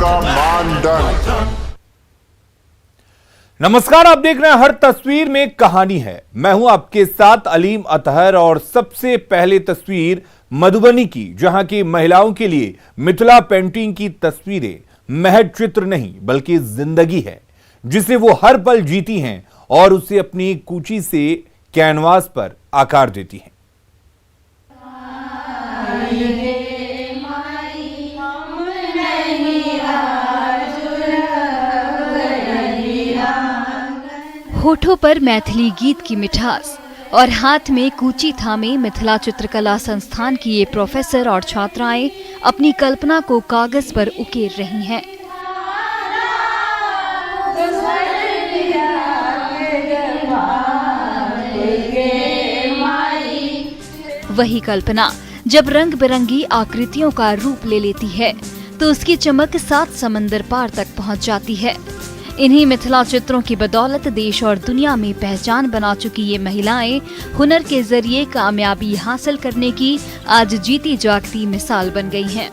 का मानदंड। नमस्कार, आप देख रहे हैं हर तस्वीर में कहानी है। मैं हूं आपके साथ अलीम अतहर और सबसे पहले तस्वीर मधुबनी की, जहां की महिलाओं के लिए मिथिला पेंटिंग की तस्वीरें महज चित्र नहीं बल्कि जिंदगी है, जिसे वो हर पल जीती हैं और उसे अपनी कूची से कैनवास पर आकार देती हैं। होठों पर मैथिली गीत की मिठास और हाथ में कूची थामे मिथिला चित्रकला संस्थान की ये प्रोफेसर और छात्राएं अपनी कल्पना को कागज पर उकेर रही हैं। वही कल्पना जब रंग बिरंगी आकृतियों का रूप ले लेती है तो उसकी चमक 7 समंदर पार तक पहुंच जाती है। इन्हीं मिथिला चित्रों की बदौलत देश और दुनिया में पहचान बना चुकी ये महिलाएं हुनर के जरिए कामयाबी हासिल करने की आज जीती जागती मिसाल बन गई हैं।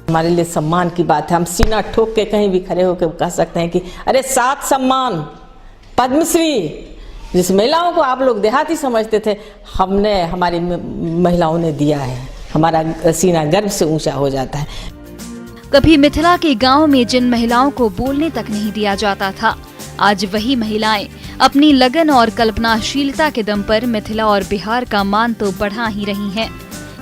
हमारे लिए सम्मान की बात है। हम सीना ठोक के कहीं भी खड़े होकर कह सकते हैं कि अरे 7 सम्मान, पद्मश्री। जिस महिलाओं को आप लोग देहाती समझते थे, हमने हमारी महिलाओं ने दिया है। हमारा सीना गर्व से ऊंचा हो जाता है। कभी मिथिला के गांव में जिन महिलाओं को बोलने तक नहीं दिया जाता था, आज वही महिलाएं अपनी लगन और कल्पनाशीलता के दम पर मिथिला और बिहार का मान तो बढ़ा ही रही हैं,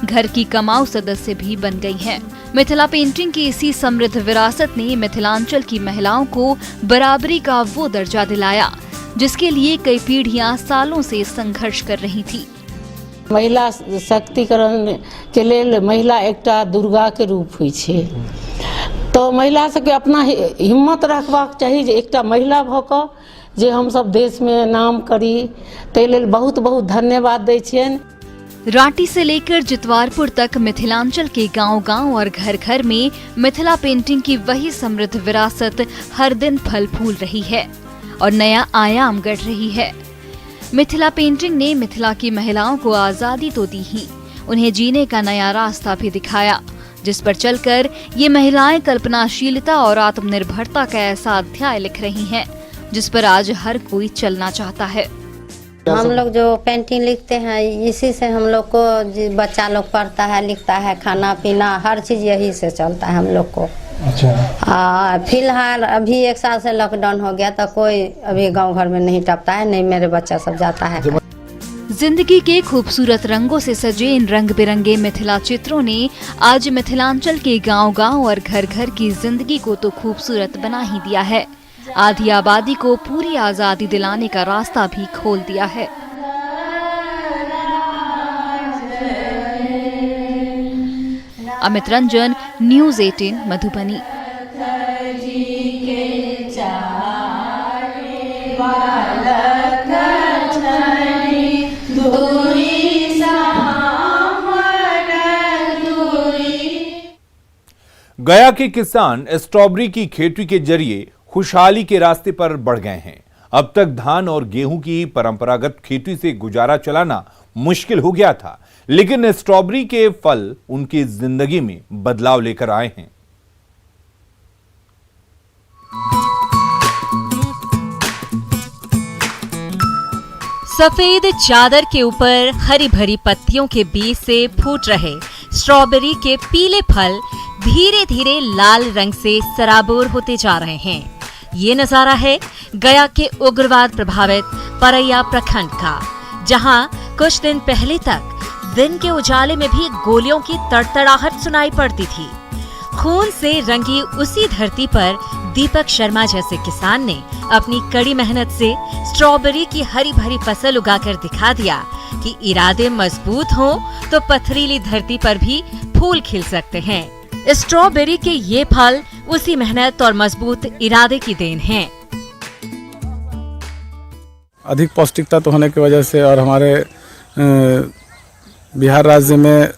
घर की कमाऊ सदस्य भी बन गई हैं। मिथिला पेंटिंग की इसी समृद्ध विरासत ने मिथिलांचल की महिलाओं को बराबरी का वो दर्जा दिलाया जिसके लिए कई पीढ़ियां सालों से संघर्ष कर रही थी। महिला शक्तिकरण के लिए महिला एकटा दुर्गा के रूप हुई छे, तो महिला सबके अपना हिम्मत रखबाक चाही जे एकटा महिला भऽ कऽ जे हम सब देश में नाम करी। ताहि लेल बहुत बहुत धन्यवाद दै छियनि। रांटी से लेकर जितवारपुर तक मिथिलांचल के गांव-गांव और घर-घर में मिथिला पेंटिंग की वही समृद्ध विरासत हर दिन फल फूल रही है और नया आयाम गढ़ रही है। मिथिला पेंटिंग ने मिथिला की महिलाओं को आजादी तो दी ही, उन्हें जीने का नया रास्ता भी दिखाया, जिस पर चलकर ये महिलाएं कल्पनाशीलता और आत्मनिर्भरता का ऐसा अध्याय लिख रही हैं, जिस पर आज हर कोई चलना चाहता है। हम लोग जो पेंटिंग लिखते हैं, इसी से हम लोग को बच्चा लोग पढ़ता है, लिखता है, खाना पीना हर चीज यही से चलता है हम लोग को। अच्छा। फिलहाल अभी 1 साल से लॉकडाउन हो गया तो कोई अभी गांव घर में नहीं टपता है, नहीं मेरे बच्चा सब जाता है। जिंदगी के खूबसूरत रंगों से सजे इन रंग बिरंगे मिथिला चित्रों ने आज मिथिलांचल के गांव-गांव और घर-घर की जिंदगी को तो खूबसूरत बना ही दिया है, आधी आबादी को पूरी आजादी दिलाने का रास्ता भी खोल दिया है। अमित रंजन, न्यूज़ 18 मधुबनी। गया के किसान स्ट्रॉबेरी की खेती के जरिए खुशहाली के रास्ते पर बढ़ गए हैं। अब तक धान और गेहूं की परंपरागत खेती से गुजारा चलाना मुश्किल हो गया था, लेकिन स्ट्रॉबेरी के फल उनकी जिंदगी में बदलाव लेकर आए हैं। सफेद चादर के ऊपर हरी भरी पत्तियों के बीच से फूट रहे स्ट्रॉबेरी के पीले फल धीरे धीरे लाल रंग से सराबोर होते जा रहे हैं। ये नजारा है गया के उग्रवाद प्रभावित परैया प्रखंड का, जहां कुछ दिन पहले तक दिन के उजाले में भी गोलियों की तड़तड़ाहट सुनाई पड़ती थी। खून से रंगी उसी धरती पर दीपक शर्मा जैसे किसान ने अपनी कड़ी मेहनत से स्ट्रॉबेरी की हरी भरी फसल उगाकर दिखा दिया कि इरादे मजबूत हों तो पथरीली धरती पर भी फूल खिल सकते हैं। स्ट्रॉबेरी के ये फल उसी मेहनत और मजबूत इरादे की देन हैं। अधिक पौष्टिकता तो होने की वजह से और हमारे बिहार राज्य में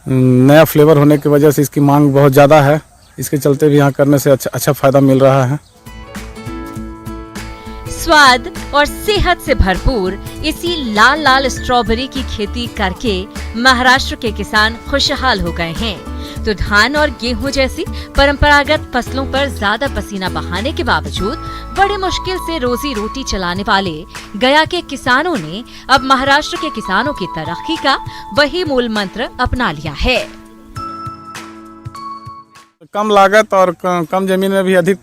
नया फ्लेवर होने की वजह से इसकी मांग बहुत ज़्यादा है। इसके चलते भी यहाँ करने से अच्छा फायदा मिल रहा है। स्वाद और सेहत से भरपूर इसी लाल लाल स्ट्रॉबेरी की खेती करके महाराष्ट्र के किसान खुशहाल हो गए हैं। तो धान और गेहूं जैसी परंपरागत फसलों पर ज्यादा पसीना बहाने के बावजूद बड़ी मुश्किल से रोजी रोटी चलाने वाले गया के किसानों ने अब महाराष्ट्र के किसानों की तरक्की का वही मूल मंत्र अपना लिया है। कम लागत और कम जमीन में भी अधिक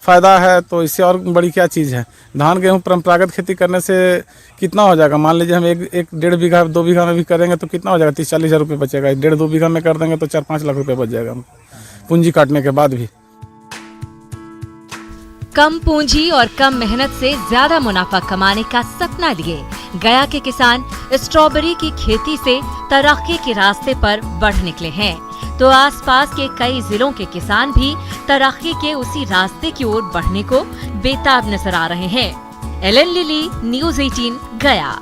फायदा है, तो इससे और बड़ी क्या चीज़ है। धान गेहूँ परंपरागत खेती करने से कितना हो जाएगा, मान लीजिए हम एक 1.5 बीघा 2 बीघा में भी करेंगे तो कितना हो जाएगा, 30-40 हज़ार रुपये बचेगा। 1.5-2 बीघा में कर देंगे तो 4-5 लाख रुपये बच जाएगा पूंजी काटने के बाद भी। कम पूंजी और कम मेहनत से ज्यादा मुनाफा कमाने का सपना लिए गया के किसान स्ट्रॉबेरी की खेती से तरक्की के रास्ते पर बढ़ निकले हैं, तो आसपास के कई जिलों के किसान भी तरक्की के उसी रास्ते की ओर बढ़ने को बेताब नजर आ रहे हैं। एलन लिली, न्यूज़ 18 गया।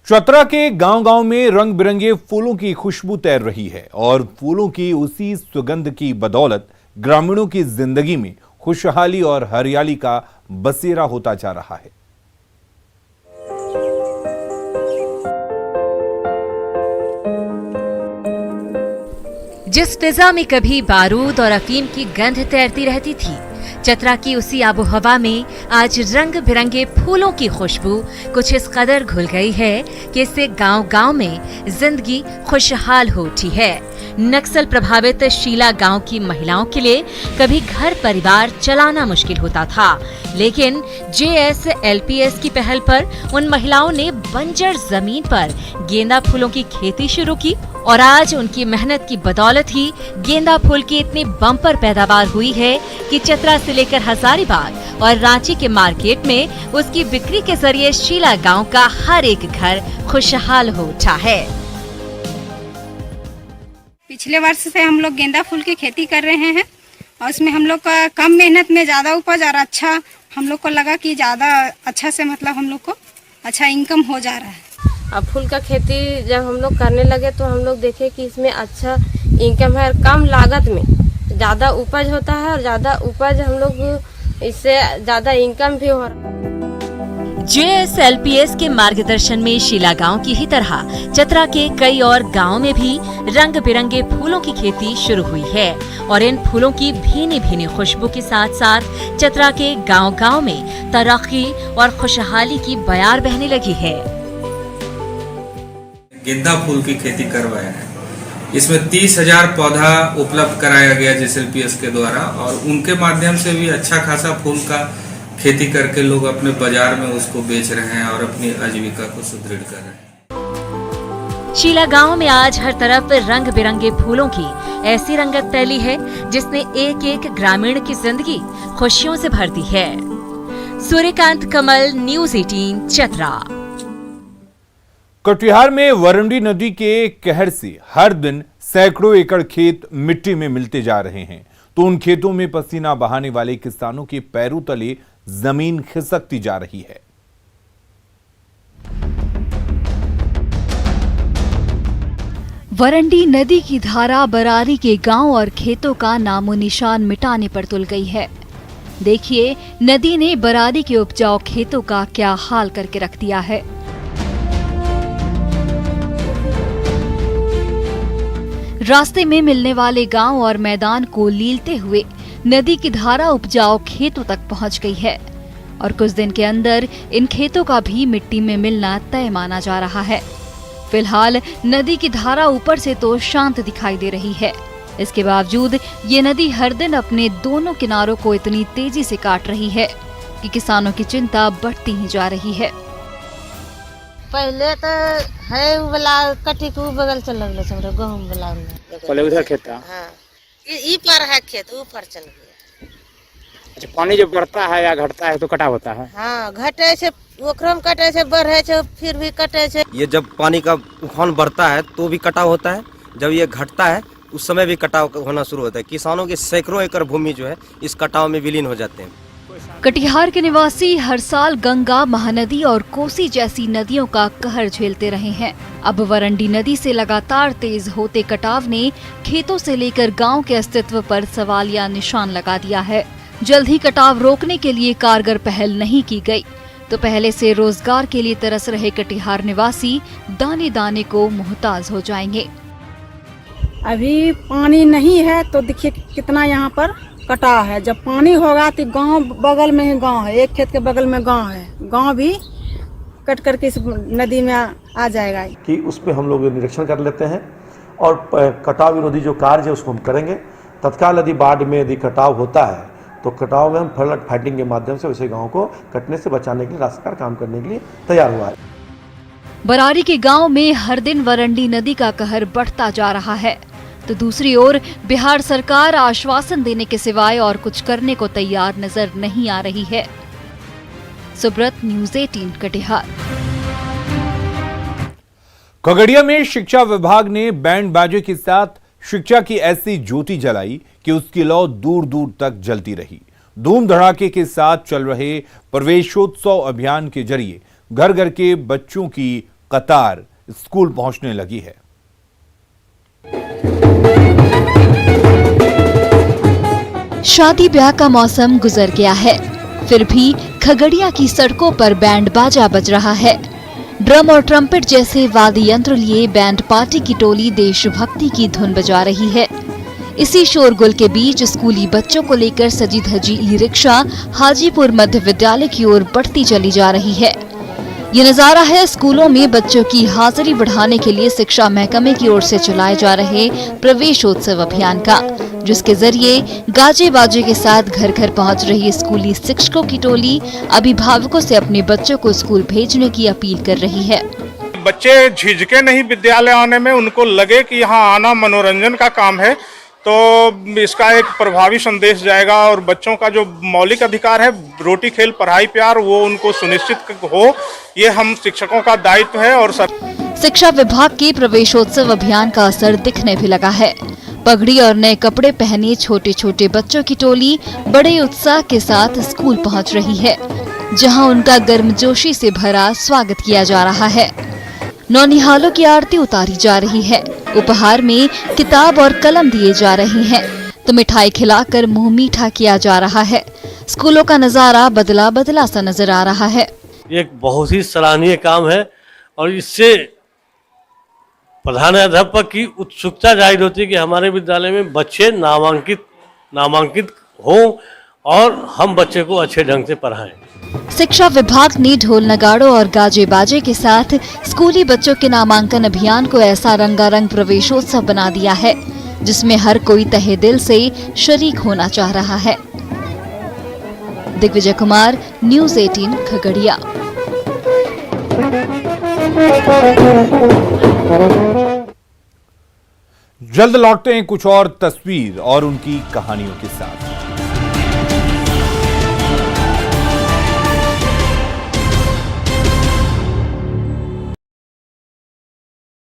चतरा के गांव-गांव में रंग बिरंगे फूलों की खुशबू तैर रही है और फूलों की उसी सुगंध की बदौलत ग्रामीणों की जिंदगी में खुशहाली और हरियाली का बसेरा होता जा रहा है। जिस फिजा में कभी बारूद और अफीम की गंध तैरती रहती थी, चतरा की उसी आबोहवा में आज रंग बिरंगे फूलों की खुशबू कुछ इस कदर घुल गई है कि इससे गांव-गांव में जिंदगी खुशहाल हो उठी है। नक्सल प्रभावित शीला गांव की महिलाओं के लिए कभी घर परिवार चलाना मुश्किल होता था, लेकिन JSLPS की पहल पर उन महिलाओं ने बंजर जमीन पर गेंदा फूलों की खेती शुरू की और आज उनकी मेहनत की बदौलत ही गेंदा फूल की इतनी बम्पर पैदावार हुई है कि चतरा से लेकर हजारीबाग और रांची के मार्केट में उसकी बिक्री के जरिए शीला गांव का हर एक घर खुशहाल हो उठा है। पिछले वर्ष से हम लोग गेंदा फूल की खेती कर रहे हैं और उसमें हम लोग का कम मेहनत में ज़्यादा उपज और अच्छा हम लोग को लगा कि ज़्यादा अच्छा से मतलब हम लोग को अच्छा इनकम हो जा रहा है। अब फूल का खेती जब हम लोग करने लगे तो हम लोग देखे कि इसमें अच्छा इनकम है, कम लागत में ज़्यादा उपज होता है और ज़्यादा उपज हम लोग इससे ज़्यादा इनकम भी हो रहा है। JSLPS के मार्गदर्शन में शीला गांव की ही तरह चतरा के कई और गांवों में भी रंग बिरंगे फूलों की खेती शुरू हुई है और इन फूलों की भीनी भीनी खुशबू के साथ साथ चतरा के गांव-गांव में तरक्की और खुशहाली की बयार बहने लगी है। गेंदा फूल की खेती करवाया है, इसमें 30,000 पौधा उपलब्ध कराया गया JSLPS के द्वारा और उनके माध्यम से भी अच्छा खासा फूल का खेती करके लोग अपने बाजार में उसको बेच रहे हैं और अपनी आजीविका को सुदृढ़ कर रहे हैं। शीला गांव में आज हर तरफ रंग बिरंगे फूलों की ऐसी रंगत फैली है जिसने एक एक ग्रामीण की जिंदगी खुशियों से भर दी है। सूर्यकांत कमल, न्यूज़ 18 चतरा। कटिहार में वरंडी नदी के कहर से हर दिन सैकड़ों एकड़ खेत मिट्टी में मिलते जा रहे हैं, तो उन खेतों में पसीना बहाने वाले किसानों के पैरों तले जमीन खिसकती जा रही है। वरंडी नदी की धारा बरारी के गांव और खेतों का नामो निशान मिटाने पर तुल गई है। देखिए, नदी ने बरारी के उपजाऊ खेतों का क्या हाल करके रख दिया है। रास्ते में मिलने वाले गांव और मैदान को लीलते हुए नदी की धारा उपजाऊ खेतों तक पहुंच गई है और कुछ दिन के अंदर इन खेतों का भी मिट्टी में मिलना तय माना जा रहा है। फिलहाल नदी की धारा ऊपर से तो शांत दिखाई दे रही है, इसके बावजूद ये नदी हर दिन अपने दोनों किनारों को इतनी तेजी से काट रही है कि किसानों की चिंता बढ़ती ही जा रही है। पहले तो है वाला कटी के बगल चल लगले हमरे गहूम वाला में, पहले उधर खेत था। हां, ई पर है खेत, ऊपर चल गया। अच्छा, पानी जब बढ़ता है या घटता है तो कटा होता है? हां, घटे से ओकरम कटे से बढ़े से फिर भी कटे से। ये जब पानी का उफान बढ़ता है तो भी कटाव होता है, जब ये घटता है उस समय भी कटाव होना शुरू होता है। किसानों के सैकड़ों एकड़ भूमि जो है इस कटाव में विलीन हो जाते हैं। कटिहार के निवासी हर साल गंगा, महानदी और कोसी जैसी नदियों का कहर झेलते रहे हैं। अब वरंडी नदी से लगातार तेज होते कटाव ने खेतों से लेकर गांव के अस्तित्व पर सवालिया निशान लगा दिया है। जल्द ही कटाव रोकने के लिए कारगर पहल नहीं की गई तो पहले से रोजगार के लिए तरस रहे कटिहार निवासी दाने दाने को मोहताज हो जाएंगे। अभी पानी नहीं है तो देखिए कितना यहाँ पर कटाव है। जब पानी होगा तो गांव बगल में ही गांव है, एक खेत के बगल में गांव है, गांव भी कट करके इस नदी में आ जाएगा कि उस पर हम लोग निरीक्षण कर लेते हैं और कटाव विरोधी जो कार्य है उसको हम करेंगे। तत्काल यदि बाढ़ में यदि कटाव होता है तो कटाव में हम फ्लड फाइटिंग के माध्यम से उसे गाँव को कटने से बचाने के लिए रास्ता काम करने के लिए तैयार हुआ है। बरारी के गांव में हर दिन वरंडी नदी का कहर बढ़ता जा रहा है, तो दूसरी ओर बिहार सरकार आश्वासन देने के सिवाय और कुछ करने को तैयार नजर नहीं आ रही है। सुब्रत, न्यूज़ 18 कटिहार। खगड़िया में शिक्षा विभाग ने बैंड बाजे के साथ शिक्षा की ऐसी ज्योति जलाई कि उसकी लौ दूर दूर तक जलती रही। धूम धड़ाके के साथ चल रहे प्रवेशोत्सव अभियान के जरिए घर घर के बच्चों की कतार स्कूल पहुंचने लगी है। शादी ब्याह का मौसम गुजर गया है, फिर भी खगड़िया की सड़कों पर बैंड बाजा बज रहा है। ड्रम और ट्रम्पेट जैसे वाद्य यंत्र लिए बैंड पार्टी की टोली देशभक्ति की धुन बजा रही है। इसी शोरगुल के बीच स्कूली बच्चों को लेकर सजी धजी ई रिक्शा हाजीपुर मध्य विद्यालय की ओर बढ़ती चली जा रही है। ये नजारा है स्कूलों में बच्चों की हाजिरी बढ़ाने के लिए शिक्षा महकमे की ओर से चलाए जा रहे प्रवेशोत्सव अभियान का, जिसके जरिए गाजे बाजे के साथ घर घर पहुंच रही स्कूली शिक्षकों की टोली अभिभावकों से अपने बच्चों को स्कूल भेजने की अपील कर रही है। बच्चे झिझके नहीं विद्यालय आने में, उनको लगे कि यहाँ आना मनोरंजन का काम है, तो इसका एक प्रभावी संदेश जाएगा और बच्चों का जो मौलिक अधिकार है रोटी खेल पढ़ाई प्यार वो उनको सुनिश्चित हो, ये हम शिक्षकों का दायित्व है। और शिक्षा विभाग के प्रवेशोत्सव अभियान का असर दिखने भी लगा है। पगड़ी और नए कपड़े पहने छोटे छोटे बच्चों की टोली बड़े उत्साह के साथ स्कूल पहुंच रही है, जहां उनका गर्मजोशी से भरा स्वागत किया जा रहा है। नौनिहालों की आरती उतारी जा रही है, उपहार में किताब और कलम दिए जा रहे हैं, तो मिठाई खिलाकर मुंह मीठा किया जा रहा है। स्कूलों का नजारा बदला बदला सा नजर आ रहा है। एक बहुत ही सराहनीय काम है और इससे प्रधानाध्यापक की उत्सुकता जाहिर होती है कि हमारे विद्यालय में बच्चे नामांकित हों और हम बच्चे को अच्छे ढंग से पढ़ाएं। शिक्षा विभाग ने ढोल नगाड़ों और गाजे बाजे के साथ स्कूली बच्चों के नामांकन अभियान को ऐसा रंगारंग प्रवेशोत्सव बना दिया है, जिसमें हर कोई तहे दिल से शरीक होना चाह रहा है। दिग्विजय कुमार, न्यूज़ 18 खगड़िया। जल्द लौटते हैं कुछ और तस्वीर और उनकी कहानियों के साथ।